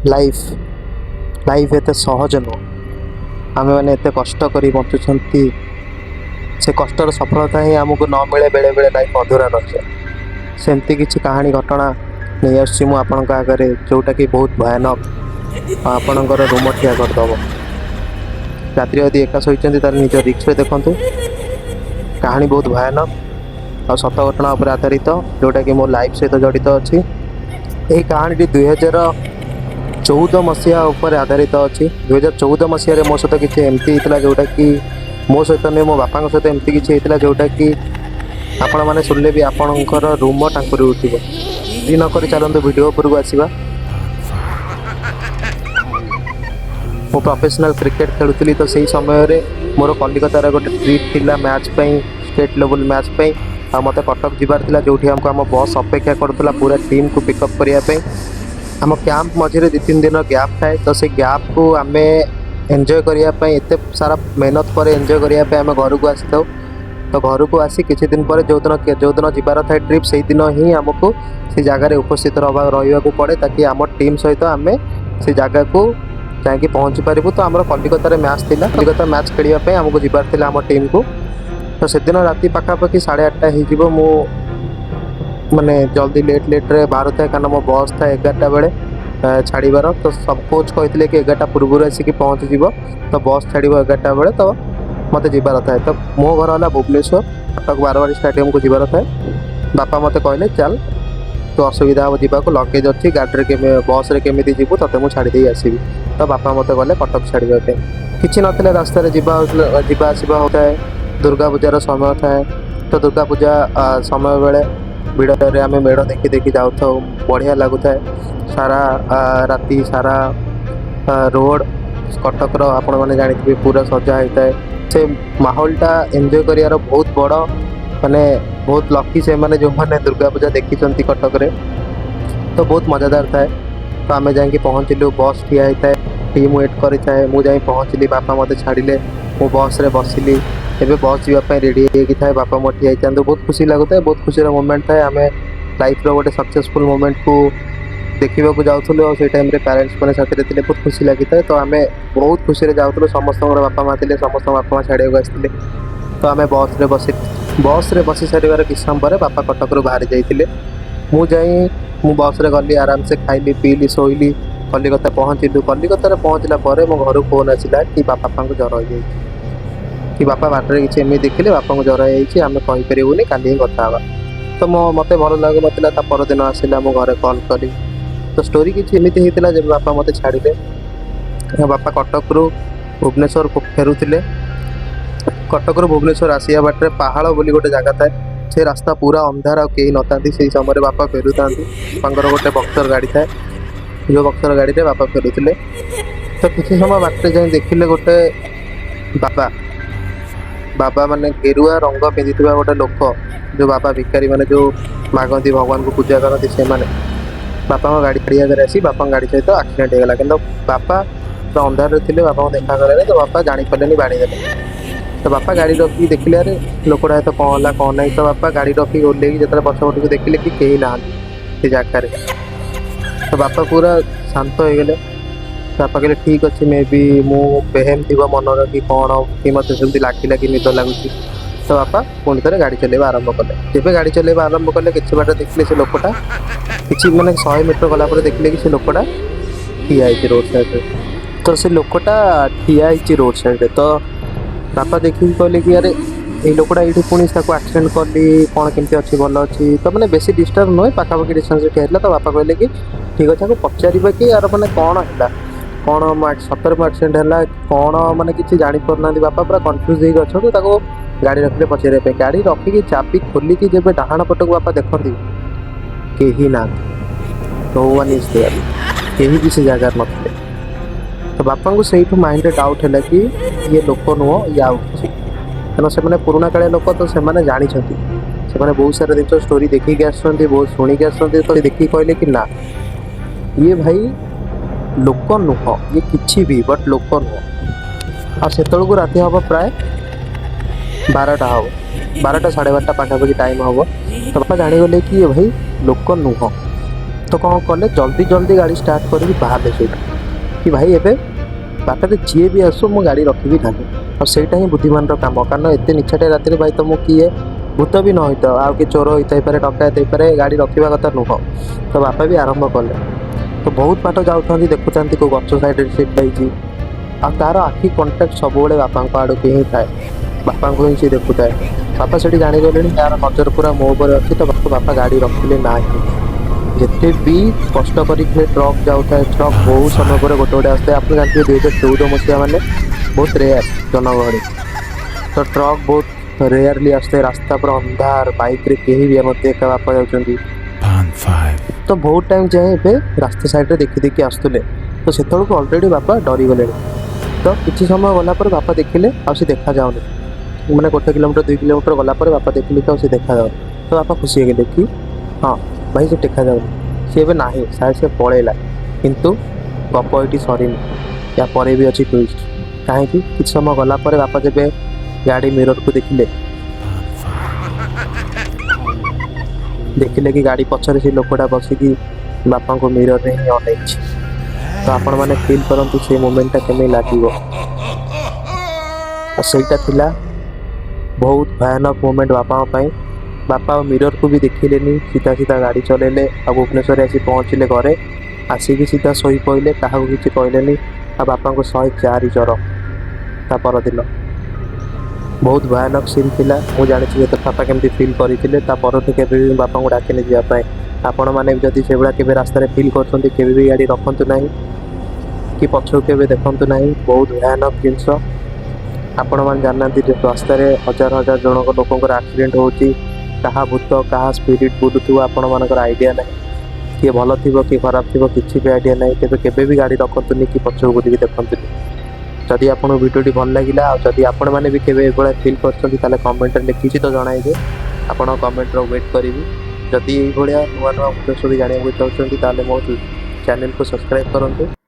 Life life एत सहज नुह आम मैंने एत कष्ट कर बचुंट से कष्टर सफलता ही आमको न मिले बेले बेले लाइफ अधूरा रही सेमती किसी कहानी घटना नहीं आसपण आगे जोटा कि बहुत भयानक आपणकर रूम ठिया करदब रात्रि यदि एका शोचती निज रिक्स देखु कहानी बहुत भयानक और सत घटना उपर आधारित जोटा कि मो लाइफ सहित जड़ित अच्छी यही कहानी 2014 मसीहा उपर आधारित अच्छी 2014 मसीह मो सहित किसी एमती होता जोटा कि मो सहित नहीं मो बापा सहित एमती किसी होता जोटा कि आपण मैंने शुणिले भी आपणकर रूम टांकुरी उठिब दी नक चलते वीडियो उपरको आसवा मो प्रोफेशनल क्रिकेट खेलुली तो सही समय मोर कलिकतार गोटे ट्रिप थिला मैच स्टेट लेवल मैच आ मत कटक जीवार थिला जोठी हमको आम बस अपेक्षा करूला पूरा टीम को पिकअप करने आम कैंप मझे 2-3 दिन गैप थाए तो से गैप को आम एंजॉय करने एत सारा मेहनत पर एंजॉय करने आम घर को आसी तो घर को आसी किसी दिन पर जो दिन जीवार थाए ट्रिप से दिन ही आमको से जगार उपस्थित रहा पड़े ताकि आम टीम सहित आम से जगह को जाकि पहुँची पारू तो आम कलिकतार मैच था कलिकता मैच खेलवाई आमको जीवार आम टीम को तो से दिन राति पखापाखि 8:30 हो माने जल्दी लेट रे बाहर था कारण मो बस था 11टा बेले छाड़बार तो सब कोच कहते कि 11टा पूर्व आसिक पहुँची तो बस छाड़ 11टा बेले तो मत जीवार था तो मो घर है भुवनेश्वर कटक बारवाड़ी स्टेडियम को जीवार था बापा मत कहले चल तो असुविधा हम जावाक लगेज अच्छी गाड़ी बस रे केमी जीवु ते मुझे छाड़ी आसबि तो बापा मत गले कटक छाड़ापी किसी ना रास्तार जावा आसवा होता है दुर्गा पूजार समय थाए तो दुर्गा पूजा समय बेले भिड़े आम मेढ़ देखी देखी जाऊ बढ़िया लगुए सारा राति सारा रोड कटक आपण मैंने जानी पूरा सजा होता है से माहौलटा एंजॉय कर बहुत बड़ माने बहुत लकी से माने जो मैंने दुर्गा पूजा देखी कटक रे तो बहुत मजादार थाए तो आम जा पहुँचलु बस ठिया होता है टीम वेट करें मुझे पहुँचली बापा मत छाड़े मो बस रे बसिली एबे बस जावाई रेडी होगी थाए बापा मो ठिया बहुत खुशी लगुए बहुत खुशी मोमेंट थाए आम लाइफ गोटे सक्सेसफुल मोमेंट को देखा जाऊँ और से टाइम पेरेंट्स मैंने साथी थे बहुत खुशी लगी था तो आम बहुत खुशी जाऊँ समस्त बापा माँ थे समस्त बापा माँ छाड़ा आसते तो आम बस रे बसी सारे किस समय पर बापा कटक बाहरी जाते मुझे बस रे गली आराम से खाइली पीली शोली कलिकता पहुँचलु कलिकतार पहुँचला मो घर फोन आसला कि बापा को ज्वर हो जाए कि बापा बाटर किसी एमती देखिले बापा को ज्वर होमें कहीपरूनी का कथा तो मत भल लगुन परदिन आसला मो घर कल कली तो स्टोरी किसी एमती होता जब बापा मत छाड़े बापा कटक रू भुवनेश्वर फेरुले कटक रू भुवनेश्वर आसिया बाटर पहाड़ बोली गोटे जगह थाए से रास्ता पूरा अंधार आ कहीं नता से समय बापा फेरुता गोटे बक्सर गाड़ी थाए जो बक्सर गाड़ी में बापा फेरुले तो किसी समय बाटे जाए देखिले गोटे बाबा बाबा माने गेरुआ रंग पिंधि गोटे लोक जो बाबा भिखारी माने जो मागती भगवान को पूजा करती से माने बापा गाड़ी खड़ी आगे आसी बापा गाड़ी सहित आक्सीडेट होगा कि बापा तो अंधार थे बापा को देखा करें तो बापा जापारे बाड़ीदे तो बापा गाड़ी रखी देखिले अरे लोकटा तो कौन है कौन ना तो बापा गाड़ी रखी ओल्ल जो पछपट को देखिले कि कहीं ना से जगार तो बापा पूरा शांत हो गले बापा कहले ठीक अच्छे मे भी मु बेहेम थी मनर कि कौन कि मत सेमती लगे कि निद लगुच तो बापा पुणी थे गाड़ी चलेवा आरंभ कले जब गाड़ी चलेवा आरंभ कले किसी बाट देखिले से लोकटा कि मैंने 100 मीटर गलापर देखिले कि से लोकटा ठिया रोड साइड तो से लोकटा ठिया रोड साइड तो बापा देखिए कहले कि अरे ये लोकटा ये पुणी आक्सीडेंट कली कौन केमती अच्छी भल अच्छी तो मैंने बेसी डिस्टर्ब नुहे पाखापाखि डिस्टेंस ठिया तो बापा कहले कि ठीक अच्छे पचार कि यार मैंने कौन है कौन सतर आक्सीडेंट है कौन मैंने किसी जापरना बापा पूरा कन्फ्यूज हो तो गाड़ी रखिले पचारे गाड़ी रखिकी चाबी खोलिकी जब डाहाण पटक बापा देखती कहीं ना नो वन इज देयर कहीं भी से जगार नथिले तो बापा को से माइंड डाउट है कि ये लोक नुह ये आउ कि क्या से पुराणा कालिया लोक तो से जानी से बहुत सारा जिन स्टोरी देखिकी आसुँच बहुत शुणिकी आसुँच तो देखिए कहले कि ना ये भाई लोक नुह ये किसी भी बट लोक नुह आ से राति हम प्राय 12टा हम 12टा 12:30 पाखापाखि टाइम हम तो बापा जाणीगले कि ये भाई लोक नुह ତ କ'ଣ କଲେ ଜଲ୍ଦି ଜଲ୍ଦି ଗାଡ଼ି ଷ୍ଟାର୍ଟ କରିକି ବାହାରିଲେ ସେଇଠୁ କି ଭାଇ ଏବେ ବାଟରେ ଯିଏ ବି ଆସୁ ମୁଁ ଗାଡ଼ି ରଖିବି ନାହିଁ। ଆଉ ସେଇଟା ହିଁ ବୁଦ୍ଧିମାନର କାମ, କାରଣ ଏତେ ନିଛାଟିଆ ରାତିରେ ଭାଇ ତମକୁ କିଏ ଭୂତ ବି ନ ହେଇଥାଉ ଆଉ କିଏ ଚୋର ହେଇଥାଇପାରେ, ଡକାୟତ ହେଇପାରେ, ଗାଡ଼ି ରଖିବା କଥା ନୁହଁ। ତ ବାପା ବି ଆରମ୍ଭ କଲେ। ତ ବହୁତ ବାଟ ଯାଉଥାନ୍ତି, ଦେଖୁଥାନ୍ତି କେଉଁ ଗଛ ସାଇଡ଼ରେ ସିଟ୍ ପାଇଛି। ଆଉ ତାର ଆଖି କଣ୍ଟାକ୍ଟ ସବୁବେଳେ ବାପାଙ୍କ ଆଡ଼କୁ ହିଁ ଥାଏ, ବାପାଙ୍କୁ ହିଁ ସେ ଦେଖୁଥାଏ। ବାପା ସେଠି ଜାଣିଗଲେଣି ତାର ନଜର ପୁରା ମୋ ଉପରେ ଅଛି। ତ ବାପା ଗାଡ଼ି ରଖିଲେ ନାହିଁ। ଯେତେ ବି କଷ୍ଟ କରିକି ସେ ଟ୍ରକ୍ ଯାଉଥାଏ, ଟ୍ରକ୍ ବହୁତ ସମୟ ପରେ ଗୋଟେ ଗୋଟେ ଆସିଥାଏ। ଆପଣ ଜାଣିଥିବେ 2014 ମସିହା ମାନେ ବହୁତ ରେୟାର ଜନଗହଳି, ତ ଟ୍ରକ୍ ବହୁତ ରେୟାରଲି ଆସିଥାଏ। ରାସ୍ତା ପୁରା ଅନ୍ଧାର, ବାଇକ୍ରେ କେହି ବି ନଥିବେ, ଏକା ବାପା ଯାଉଛନ୍ତି। ତ ବହୁତ ଟାଇମ୍ ଯାଏଁ ଏବେ ରାସ୍ତା ସାଇଡ଼ରେ ଦେଖି ଦେଖି ଆସୁଥିଲେ। ତ ସେତେବେଳକୁ ଅଲରେଡ଼ି ବାପା ଡରିଗଲେଣି। ତ କିଛି ସମୟ ଗଲା ପରେ ବାପା ଦେଖିଲେ ଆଉ ସେ ଦେଖାଯାଉନି, ମାନେ 1 କିଲୋମିଟର 2 କିଲୋମିଟର ଗଲା ପରେ ବାପା ଦେଖିଲେ ତ ସେ ଦେଖାଯାଉନି। ତ ବାପା ଖୁସି ହେଇଗଲେ କି ହଁ ଭାଇ ସେ ଦେଖାଯାଉନି, ସେ ଏବେ ନାହିଁ, ସାୟଦ ସେ ପଳେଇଲା। କିନ୍ତୁ ଗପ ଏଇଠି ସରିନି, ୟା ପରେ ବି ଅଛି ଟୁଇଷ୍ଟ। କାହିଁକି କିଛି ସମୟ ଗଲା ପରେ ବାପା ଯେବେ ଗାଡ଼ି ମିରରକୁ ଦେଖିଲେ କି ଗାଡ଼ି ପଛରେ ସେ ଲୋକଟା ବସିକି ବାପାଙ୍କୁ ମିରରରେ ହିଁ ଅନେଇଛି। ତ ଆପଣମାନେ ଫିଲ୍ କରନ୍ତୁ ସେ ମୋମେଣ୍ଟଟା କେମିତି ଲାଗିବ। ଆଉ ସେଇଟା ଥିଲା ବହୁତ ଭୟାନକ ମୋମେଣ୍ଟ ବାପାଙ୍କ ପାଇଁ। ବାପା ଆଉ ମିରରକୁ ବି ଦେଖିଲେନି, ସିଧା ସିଧା ଗାଡ଼ି ଚଲେଇଲେ ଆଉ ଭୁବନେଶ୍ୱରରେ ଆସି ପହଞ୍ଚିଲେ ଘରେ। ଆସିକି ସିଧା ଶୋଇପଇଲେ, କାହାକୁ କିଛି କହିଲେନି। ଆଉ ବାପାଙ୍କୁ 104 ଜ୍ୱର ତା ପରଦିନ। ବହୁତ ଭୟାନକ ସିନ୍ ଥିଲା। ମୁଁ ଜାଣିଛି ଯେ ବାପା କେମିତି ଫିଲ୍ କରିଥିଲେ। ତା ପରଠୁ କେବେ ବି ବାପାଙ୍କୁ ଡାକିନି ଯିବା ପାଇଁ। ଆପଣମାନେ ବି ଯଦି ସେଭଳିଆ କେବେ ରାସ୍ତାରେ ଫିଲ୍ କରୁଛନ୍ତି, କେବେ ବି ଗାଡ଼ି ରଖନ୍ତୁ ନାହିଁ କି ପଛକୁ କେବେ ଦେଖନ୍ତୁ ନାହିଁ। ବହୁତ ଭୟାନକ ଜିନିଷ। ଆପଣମାନେ ଜାଣିନାହାନ୍ତି ଯେ ରାସ୍ତାରେ ହଜାର ହଜାର ଜଣଙ୍କ ଲୋକଙ୍କର ଆକ୍ସିଡେଣ୍ଟ ହେଉଛି। କାହା ଭୂତ କାହା ସ୍ପିରିଟ୍ ବୁଲୁଥିବ ଆପଣମାନଙ୍କର ଆଇଡ଼ିଆ ନାହିଁ। କିଏ ଭଲ ଥିବ କିଏ ଖରାପ ଥିବ କିଛି ବି ଆଇଡ଼ିଆ ନାହିଁ। କେବେ ବି ଗାଡ଼ି ରଖନ୍ତୁନି କି ପଛକୁ ବୁଲିକି ଦେଖନ୍ତୁନି। ଯଦି ଆପଣଙ୍କୁ ଭିଡ଼ିଓଟି ଭଲ ଲାଗିଲା ଆଉ ଯଦି ଆପଣମାନେ ବି କେବେ ଏଭଳିଆ ଫିଲ୍ କରିଛନ୍ତି, ତାହେଲେ କମେଣ୍ଟରେ ଲେଖିକି ତ ଜଣାଇବେ। ଆପଣଙ୍କ କମେଣ୍ଟର ୱେଟ୍ କରିବି। ଯଦି ଏଇଭଳିଆ ନୂଆ ନୂଆ ଭୂତ ଷ୍ଟୋରି ଜାଣିବାକୁ ଚାହୁଁଛନ୍ତି, ତାହେଲେ ମୋ ଚ୍ୟାନେଲକୁ ସବସ୍କ୍ରାଇବ୍ କରନ୍ତୁ।